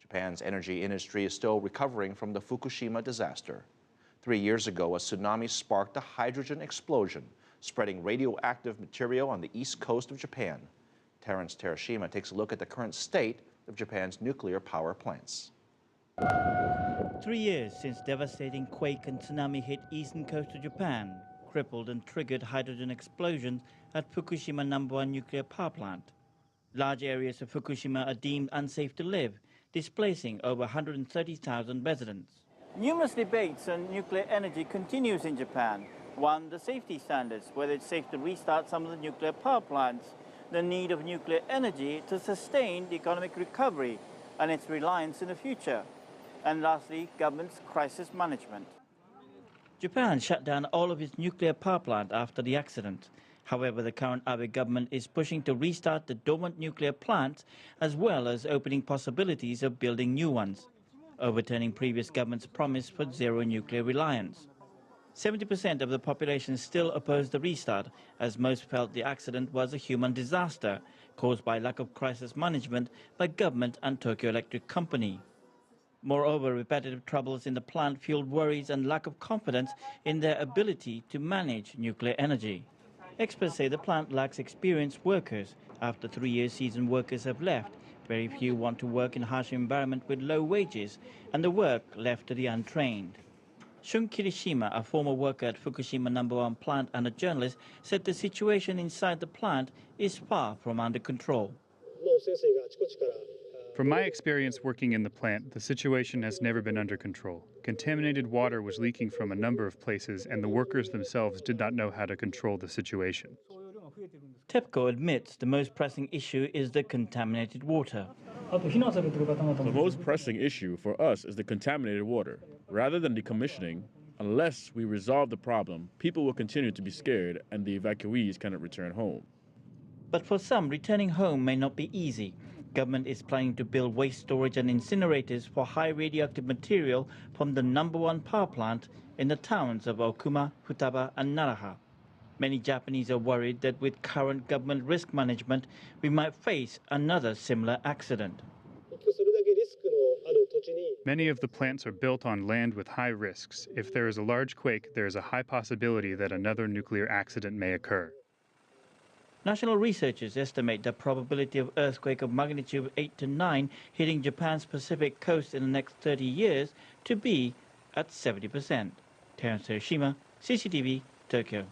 Japan's energy industry is still recovering from the Fukushima disaster. 3 years ago, a tsunami sparked a hydrogen explosion, spreading radioactive material on the east coast of Japan. Terrence Terashima takes a look at the current state of Japan's nuclear power plants. 3 years since devastating quake and tsunami hit eastern coast of Japan, crippled and triggered hydrogen explosions at Fukushima #1 nuclear power plant. Large areas of Fukushima are deemed unsafe to live, displacing over 130,000 residents. Numerous debates on nuclear energy continues in Japan. One, the safety standards, whether it's safe to restart some of the nuclear power plants, the need of nuclear energy to sustain the economic recovery and its reliance in the future. And lastly, government's crisis management. Japan shut down all of its nuclear power plant after the accident. However, the current Abe government is pushing to restart the dormant nuclear plants as well as opening possibilities of building new ones, overturning previous government's promise for zero nuclear reliance. 70% of the population still oppose the restart, as most felt the accident was a human disaster caused by lack of crisis management by government and Tokyo Electric Company. Moreover, repetitive troubles in the plant fueled worries and lack of confidence in their ability to manage nuclear energy. Experts say the plant lacks experienced workers. After 3 years, seasoned workers have left. Very few want to work in a harsh environment with low wages, and the work left to the untrained. Shun Kirishima, a former worker at Fukushima #1 plant and a journalist, said the situation inside the plant is far from under control. From my experience working in the plant, the situation has never been under control. Contaminated water was leaking from a number of places, and the workers themselves did not know how to control the situation. TEPCO admits the most pressing issue is the contaminated water. The most pressing issue for us is the contaminated water. Rather than decommissioning, unless we resolve the problem, people will continue to be scared and the evacuees cannot return home. But for some, returning home may not be easy. Government is planning to build waste storage and incinerators for high radioactive material from the #1 power plant in the towns of Okuma, Futaba and Naraha. Many Japanese are worried that with current government risk management, we might face another similar accident. Many of the plants are built on land with high risks. If there is a large quake, there is a high possibility that another nuclear accident may occur. National researchers estimate the probability of earthquake of magnitude 8 to 9 hitting Japan's Pacific coast in the next 30 years to be at 70%. Terrence Terashima, CCTV, Tokyo.